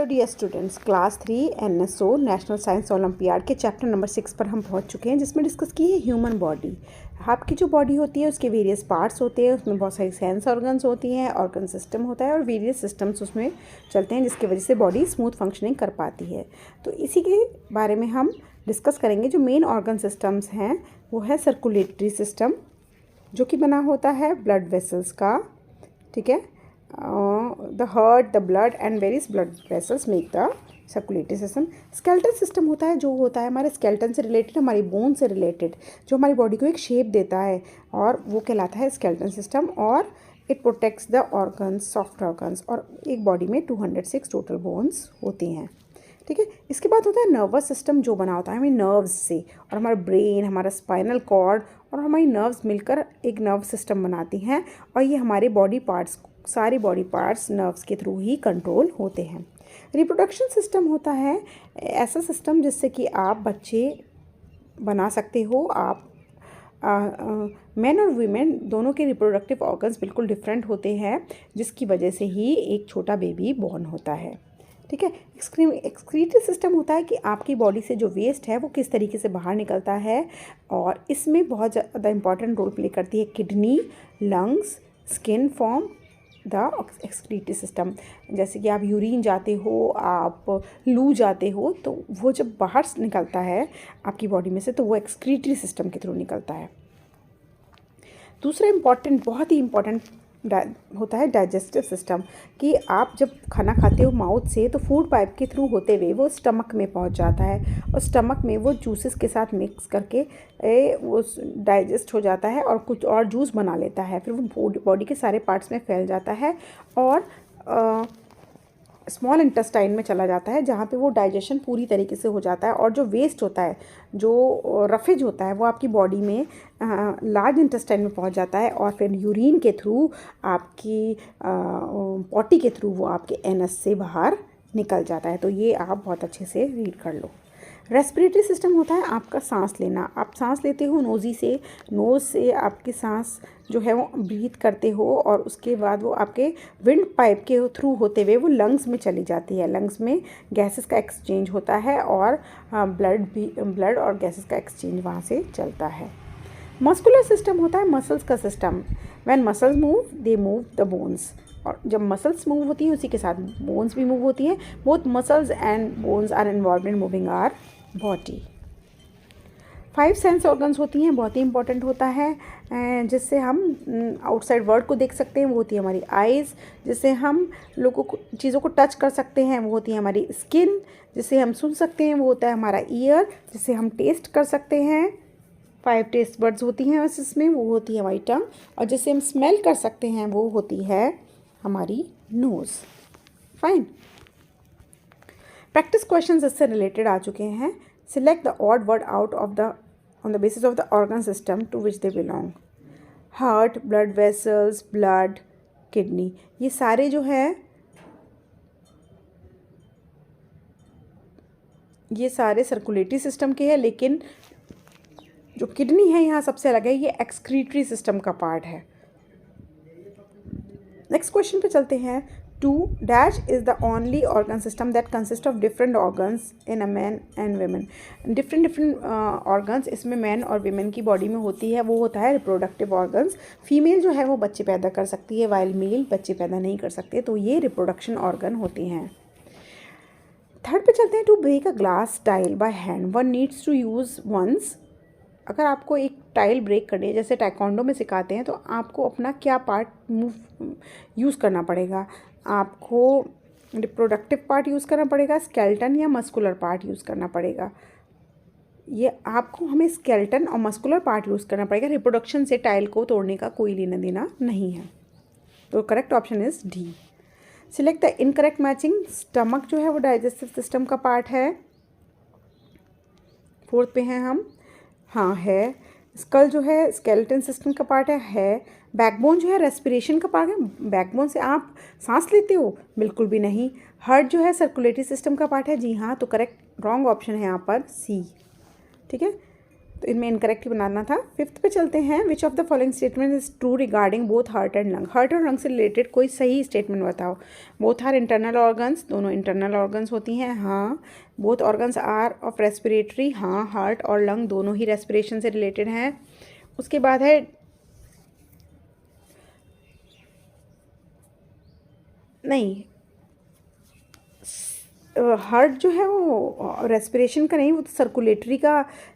Hello dear students, class 3 NSO National Science Olympiad के chapter number 6 पर हम पहुंच चुके हैं, जिसमें डिस्कस की है ह्यूमन बॉडी। आपकी जो बॉडी होती है उसके वेरियस पार्ट्स होते हैं, उसमें बहुत सारी सेंस ऑर्गन्स होती हैं, ऑर्गन सिस्टम होता है और वेरियस सिस्टम्स उसमें चलते हैं, जिसकी वजह से बॉडी स्मूथ फंक्शनिंग कर पाती है। तो इसी के बारे में हम डिस्कस करेंगे। जो मेन ऑर्गन सिस्टम्स हैं वो है सर्कुलेटरी सिस्टम, जो कि बना होता है ब्लड वेसल्स का। ठीक है, the heart, the blood and various blood vessels make the circulatory system. Skeletal system होता है, जो होता है हमारे स्केलेटन से रिलेटेड, हमारी बोन से रिलेटेड, जो हमारी बॉडी को एक शेप देता है, और वो कहलाता है स्केलेटन सिस्टम। और it protects the organs, soft organs. और एक बॉडी में 206 टोटल बोन्स होती हैं। ठीक है, इसके बाद होता है नर्वस सिस्टम, जो बना होता है हमें नर्व्स से, और हमारा ब्रेन, हमारा स्पाइनल कॉर्ड और हमारी नर्व्स मिलकर एक नर्व सिस्टम बनाती हैं, और ये हमारे बॉडी पार्ट्स, सारे बॉडी पार्ट्स नर्व्स के थ्रू ही कंट्रोल होते हैं। रिप्रोडक्शन सिस्टम होता है ऐसा सिस्टम जिससे कि आप बच्चे बना सकते हो। आप मेन और वीमेन दोनों के रिप्रोडक्टिव ऑर्गन्स बिल्कुल डिफरेंट होते हैं, जिसकी वजह से ही एक छोटा बेबी बॉर्न होता है। ठीक है, एक्सक्रीटरी सिस्टम होता है कि आपकी बॉडी से जो वेस्ट है वो किस तरीके से बाहर निकलता है, और इसमें बहुत ज़्यादा इंपॉर्टेंट रोल प्ले करती है kidney, lungs, skin form the excretory system. जैसे कि आप यूरिन जाते हो, आप लू जाते हो, तो वो जब बाहर निकलता है आपकी बॉडी में से, तो वो एक्सक्रीटरी सिस्टम के थ्रू निकलता है। दूसरा इम्पॉर्टेंट, बहुत ही इम्पॉर्टेंट होता है डाइजेस्टिव सिस्टम, कि आप जब खाना खाते हो माउथ से, तो फूड पाइप के थ्रू होते हुए वो स्टमक में पहुंच जाता है, और स्टमक में वो जूसेस के साथ मिक्स करके वो डाइजेस्ट हो जाता है और कुछ और जूस बना लेता है। फिर वो बॉडी के सारे पार्ट्स में फैल जाता है और स्मॉल इंटेस्टाइन में चला जाता है, जहाँ पे वो डाइजेशन पूरी तरीके से हो जाता है। और जो वेस्ट होता है, जो रफेज होता है, वो आपकी बॉडी में लार्ज इंटेस्टाइन में पहुँच जाता है, और फिर यूरिन के थ्रू, आपकी पॉटी के थ्रू वो आपके एनस से बाहर निकल जाता है। तो ये आप बहुत अच्छे से रीड कर लो। रेस्पिरेटरी सिस्टम होता है आपका सांस लेना। आप सांस लेते हो नोज़ी से, नोज़ से आपकी सांस जो है वो ब्रीथ करते हो, और उसके बाद वो आपके विंड पाइप के थ्रू होते हुए वो लंग्स में चली जाती है। लंग्स में गैसेस का एक्सचेंज होता है, और ब्लड और गैसेस का एक्सचेंज वहाँ से चलता है। मस्कुलर सिस्टम होता है मसल्स का system. When muscles move they move the bones. और जब मसल्स मूव होती हैं उसी के साथ बोन्स भी मूव होती हैं। Both muscles and bones are involve in moving our body. 5 sense organs होती हैं, बहुत ही इंपॉर्टेंट होता है, जिससे हम आउटसाइड वर्ल्ड को देख सकते हैं। वो होती है हमारी आइज़, जिससे हम लोगों को, चीज़ों को टच कर सकते हैं। वो होती है हमारी स्किन, जिससे हम सुन सकते हैं। वो होता है हमारा ईयर, जिससे हम टेस्ट कर सकते हैं। 5 टेस्ट बर्ड्स होती हैं इसमें। वो होती है हमारी टंग, और जिससे हम स्मेल कर सकते हैं वो होती है हमारी नोज़। फाइन। प्रैक्टिस क्वेश्चंस इससे रिलेटेड आ चुके हैं। Select the odd word out of the on the basis of the organ system to which they belong. Heart, blood vessels, blood, kidney, ये सारे जो है, ये सारे सर्कुलेटरी सिस्टम के हैं, लेकिन जो किडनी है यहाँ सबसे अलग है, ये एक्सक्रीटरी सिस्टम का पार्ट है। नेक्स्ट क्वेश्चन पे चलते हैं। 2 dash is the only organ system that consist of different organs in a man and women. Different organs इसमें मैन और वेमेन की बॉडी में होती है। वो होता है रिप्रोडक्टिव ऑर्गन्स। फीमेल जो है वो बच्चे पैदा कर सकती है, वाइल मेल बच्चे पैदा नहीं कर सकते। तो ये रिप्रोडक्शन ऑर्गन होते हैं। थर्ड पे चलते हैं। To break a glass tile by hand one needs to use one's. अगर आपको एक टाइल ब्रेक करनी है, जैसे टाइकोंडो में सिखाते हैं, तो आपको अपना क्या पार्ट यूज़ करना पड़ेगा? आपको रिप्रोडक्टिव पार्ट यूज़ करना पड़ेगा, स्केलेटन या मस्कुलर पार्ट यूज़ करना पड़ेगा? ये आपको, हमें स्केलेटन और मस्कुलर पार्ट यूज़ करना पड़ेगा। रिप्रोडक्शन से टाइल को तोड़ने का कोई लेना देना नहीं है। तो correct option is D. Select the incorrect matching. Stomach जो है वो डाइजेस्टिव सिस्टम का पार्ट है। 4th पे हैं हम। हाँ है। स्कल जो है स्केलेटन सिस्टम का पार्ट है। बैकबोन जो है रेस्पिरेशन का पार्ट है। बैकबोन से आप सांस लेते हो? बिल्कुल भी नहीं। हार्ट जो है सर्कुलेटरी सिस्टम का पार्ट है। जी हाँ, तो करेक्ट, रॉन्ग ऑप्शन है यहाँ पर सी। ठीक है, तो इनमें इनकरेक्ट बनाना था। फिफ्थ पे चलते हैं, which of the following statement is true regarding both heart and lung. Heart और लंग से रिलेटेड कोई सही स्टेटमेंट बताओ। बोथ आर इंटरनल ऑर्गन्स, दोनों इंटरनल ऑर्गन्स होती हैं, हाँ। Both organs are of respiratory, हाँ। हार्ट और लंग दोनों ही रेस्पिरेशन से रिलेटेड हैं। उसके बाद है नहीं, हार्ट जो है वो रेस्पिरेशन का नहीं, वो तो सर्कुलेटरी का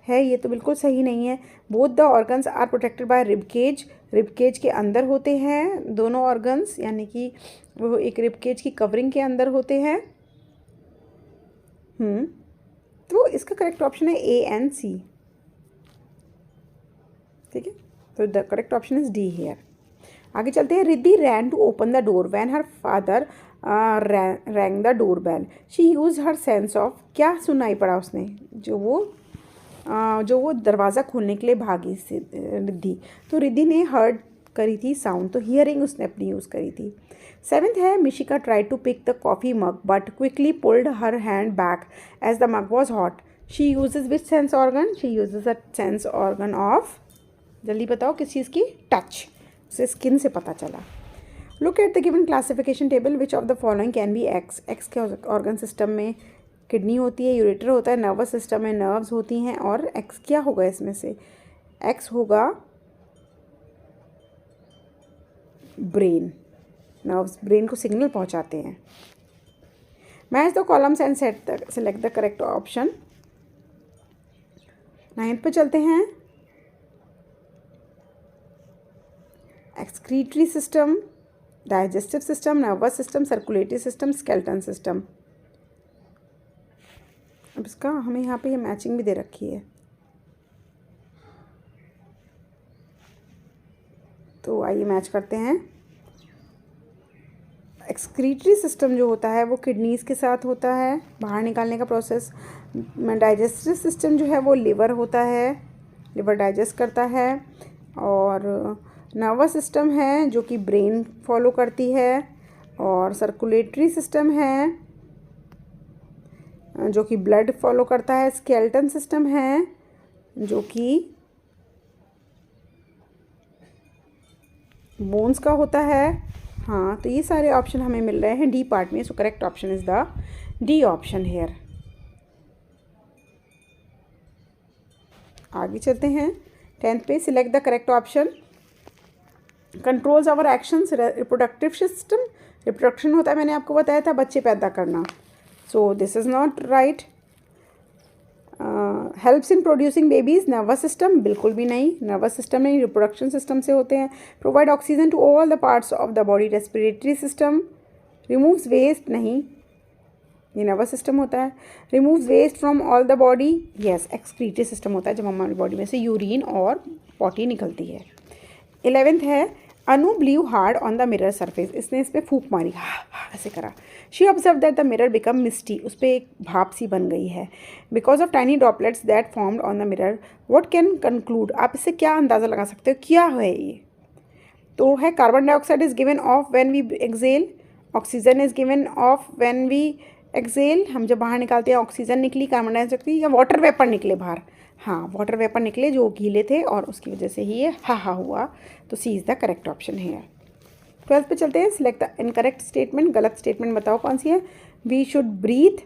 है, ये तो बिल्कुल सही नहीं है। Both the organs are protected by rib cage, rib cage के अंदर होते हैं दोनों ऑर्गन्स, यानी कि वो एक रिब केज की कवरिंग के अंदर होते हैं। तो इसका करेक्ट ऑप्शन है ए एंड सी, ठीक है। तो the correct option is D here. आगे चलते हैं, Riddhi ran to open the door when her father rang the door bell, she use her sense of, क्या सुनाई पड़ा उसने जो वो दरवाज़ा खोलने के लिए भागी से रिद्धि, तो रिद्धि ने हर्ड करी थी साउंड, तो हियरिंग उसने अपनी यूज़ करी थी। सेवेंथ है, Mishika try to pick the coffee mug but quickly pulled her hand back as the mug was hot, she uses which sense organ, she uses a sense organ of, जल्दी बताओ किस चीज़ की, touch, उसे skin से पता चला। Look at the given classification table, which of the following can B x. X के organ system में किडनी होती है, यूरेटर होता है, नर्वस सिस्टम में नर्व्स होती हैं, और एक्स क्या होगा इसमें से, एक्स होगा ब्रेन, नर्व्स ब्रेन को सिग्नल पहुंचाते हैं। Match the columns and select the correct option. 9th पे चलते हैं, excretory system, digestive system, nervous system, circulatory system, skeleton system. अब इसका हमें यहाँ पे ये मैचिंग भी दे रखी है, तो आइए मैच करते हैं। एक्सक्रीटरी सिस्टम जो होता है वो किडनीज़ के साथ होता है, बाहर निकालने का प्रोसेस। डाइजेस्टिव सिस्टम जो है वो लिवर होता है, लिवर डाइजेस्ट करता है। और नर्वस सिस्टम है जो कि ब्रेन फॉलो करती है। और सर्कुलेटरी सिस्टम है जो कि ब्लड फॉलो करता है। स्केलेटन सिस्टम है जो कि बोन्स का होता है। हाँ, तो ये सारे ऑप्शन हमें मिल रहे हैं डी पार्ट में, so correct option is the D option here. आगे चलते हैं 10th पे, select the correct option. Controls our actions, reproductive system, reproduction होता है, मैंने आपको बताया था, बच्चे पैदा करना, so this is not right. Helps in producing babies, nervous system, बिल्कुल भी नहीं, नर्वस सिस्टम नहीं, रिप्रोडक्शन सिस्टम से होते हैं। Provide oxygen to all the parts of the body, respiratory system. Removes waste, नहीं, ये नर्वस सिस्टम होता है। Removes waste from all the body, yes, excretory system होता है, जब हमारी बॉडी में से यूरिन और पॉटी निकलती है। 11th है, Anu blew hard on the mirror surface, इसने इस पर फूंक मारी, हाँ ऐसे करा। She observe that the mirror become misty, उस पर एक भाप सी बन गई है। Because of tiny droplets that formed on the mirror, what can conclude, आप इससे क्या अंदाज़ा लगा सकते हो, क्या है ये। तो है, carbon dioxide is given off when we exhale, oxygen is given off when we exhale, हम जब बाहर निकालते हैं ऑक्सीजन निकली, कार्बन डाइऑक्साइड, या वाटर वेपर निकले बाहर, हाँ वाटर वेपर निकले जो गीले थे और उसकी वजह से ही ये हा हुआ, तो C is the correct option है। 12th पे चलते हैं, सिलेक्ट द इनकरेक्ट स्टेटमेंट, गलत स्टेटमेंट बताओ कौन सी है। We should breathe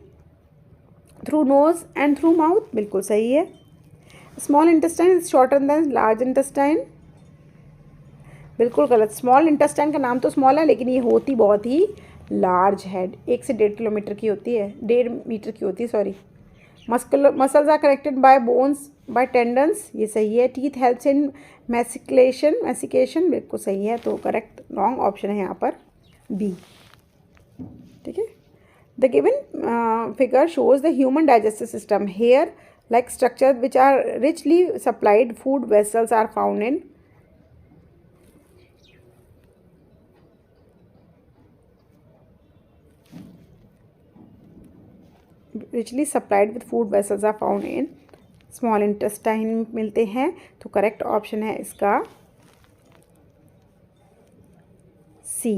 through nose and through mouth, बिल्कुल सही है। Small intestine is shorter than large intestine, बिल्कुल गलत। स्मॉल इंटेस्टाइन का नाम तो स्मॉल है लेकिन ये होती बहुत ही लार्ज है, 1 से 1.5 किलोमीटर की होती है, 1.5 मीटर की होती है, sorry. Muscles are connected by bones by tendons, ये सही है। टीथ हेल्प्स इन मैसिकेशन, बिल्कुल सही है, तो करेक्ट रॉन्ग ऑप्शन है यहाँ पर बी, ठीक है। The given figure shows the human digestive system, hair like structure which are richly supplied food vessels are found in, richly supplied with food vessels are found in small intestine मिलते हैं, तो correct option है इसका सी।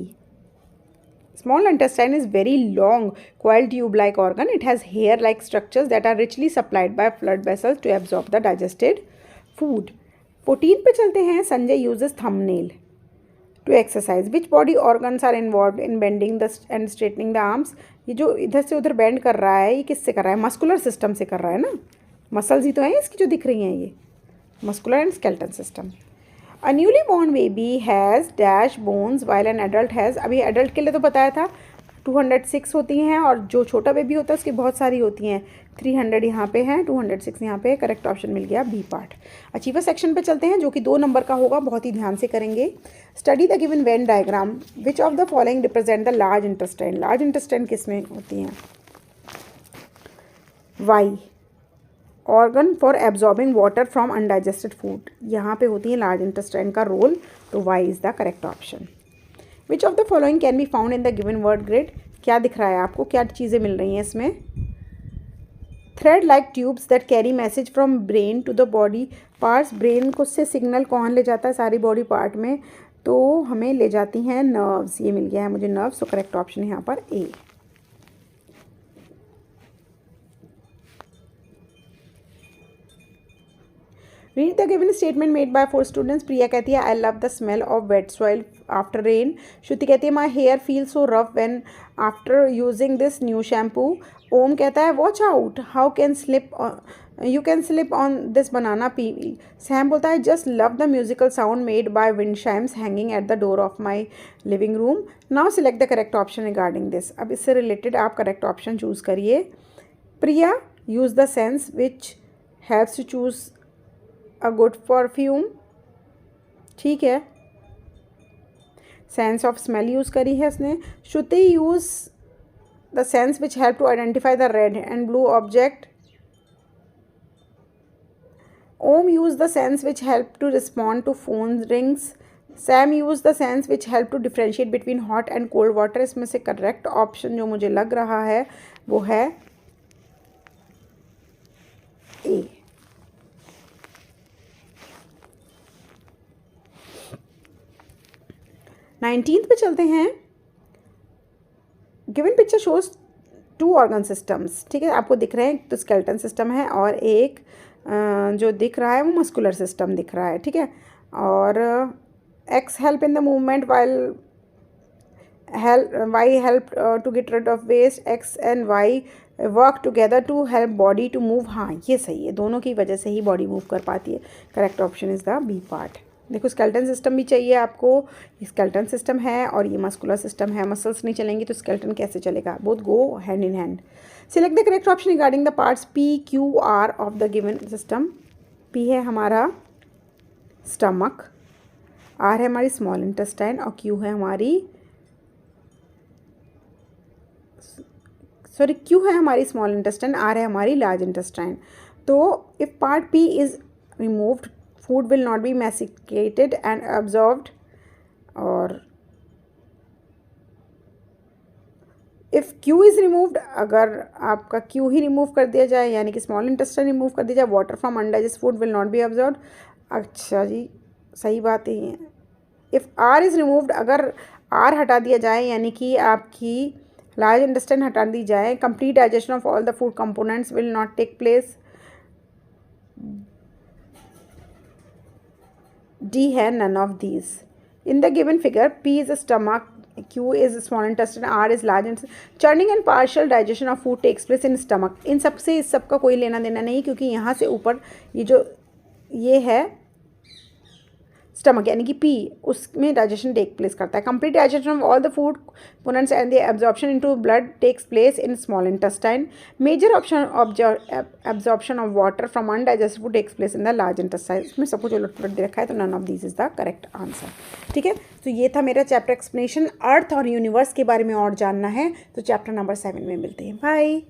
Small intestine is very long, coiled tube-like organ. It has hair-like structures that are richly supplied by blood vessels to absorb the digested food. 14 पे चलते हैं, Sanjay uses thumbnail to exercise, which body organs are involve in bending the and straightening the arms. ये जो इधर से उधर bend कर रहा है, ये किससे कर रहा है? मस्कुलर सिस्टम से कर रहा है ना, मसल्स ही तो हैं इसकी जो दिख रही हैं, ये muscular and skeleton system. A newly born baby has dash bones while an adult has, अभी एडल्ट के लिए तो बताया था 206 होती हैं, और जो छोटा बेबी होता है उसकी बहुत सारी होती हैं। 300 यहाँ पे हैं, 206 यहाँ पे। करेक्ट ऑप्शन मिल गया बी पार्ट। अचीवर सेक्शन पे चलते हैं, जो कि 2 नंबर का होगा, बहुत ही ध्यान से करेंगे। Study the given Venn diagram, which of the following represent the large intestine. Large intestine किस में होती हैं? Y, organ for absorbing water from undigested food, यहाँ पे होती है लार्ज इंटेस्टाइन का रोल, तो Y is the correct option. Which of the following can be found in the given word grid, क्या दिख रहा है आपको, क्या चीज़ें मिल रही हैं इसमें? Thread like tubes that carry message from brain to the body parts, brain को से सिग्नल कौन ले जाता है सारी बॉडी पार्ट में? तो हमें ले जाती हैं नर्व्स, ये मिल गया है मुझे नर्व्स, तो करेक्ट ऑप्शन यहाँ पर A. Read the given statement made by 4 students. Priya कहती है I love the smell of wet soil after rain. Shruti कहती है my hair feel so rough when after using this new shampoo. Om कहता है watch out, how can slip you can slip on this banana peel. Sam बोलता है just love the musical sound made by wind chimes hanging at the door of my living room. Now select the correct option regarding this. अब इससे related आप correct option choose करिए। Priya, use the sense which haves to choose a good perfume, ठीक है, sense of smell use करी है उसने। Shruti use the sense which help to identify the red and blue object. Om use the sense which help to respond to phone rings. Sam use the sense which help to differentiate between hot and cold water. इसमें से correct option जो मुझे लग रहा है वो है ए। Nineteenth पे चलते हैं। Given picture shows 2 organ systems, ठीक है, आपको दिख रहे हैं, तो स्केलेटन सिस्टम है और एक जो दिख रहा है वो मस्कुलर सिस्टम दिख रहा है, ठीक है। और X help in the movement while Y help to get rid of waste. X and Y work together to help body to move. हाँ, ये सही है, दोनों की वजह से ही बॉडी मूव कर पाती है। Correct option is the B part. देखो स्केलेटन सिस्टम भी चाहिए आपको, ये स्केलेटन सिस्टम है और ये मस्कुलर सिस्टम है। मसल्स नहीं चलेंगी तो स्केलेटन कैसे चलेगा? Both go hand in hand. Select the correct option regarding the parts P Q R of the given system. P है हमारा स्टमक, आर है हमारी स्मॉल इंटेस्टाइन और क्यू है हमारी क्यू है हमारी स्मॉल इंटेस्टाइन, आर है हमारी लार्ज इंटेस्टाइन। तो if part P is removed food will not be masticated and absorbed, और if Q is removed, अगर आपका Q ही रिमूव कर दिया जाए यानी कि स्मॉल इंटेस्टाइन रिमूव कर दिया जाए, water from अनडाइजेस्ट food will not be absorbed. अच्छा जी, सही बात है। इफ़ R इज़ रिमूव्ड, अगर R हटा दिया जाए यानी कि आपकी लार्ज इंटेस्टाइन हटा दी जाए, complete digestion of all the food components will not take place. D है none of these. In the given figure, P is a stomach, Q is small intestine, R is large intestine. Churning and partial digestion of food takes place in stomach. इन सब से इस सब का कोई लेना देना नहीं, क्योंकि यहाँ से ऊपर ये जो ये है स्टमक यानी कि पी, उसमें डाइजेशन टेक प्लेस करता है। Complete digestion of all the food components and the absorption into blood takes place in small intestine. Major option absorption of water from undigested food takes place in the large intestine. इसमें सब कुछ उलट पुलट दे रखा है, तो none of this is the correct answer, ठीक है। तो ये था मेरा चैप्टर एक्सप्लेनेशन। अर्थ और यूनिवर्स के बारे में और जानना है तो चैप्टर नंबर 7 में मिलते हैं। बाय।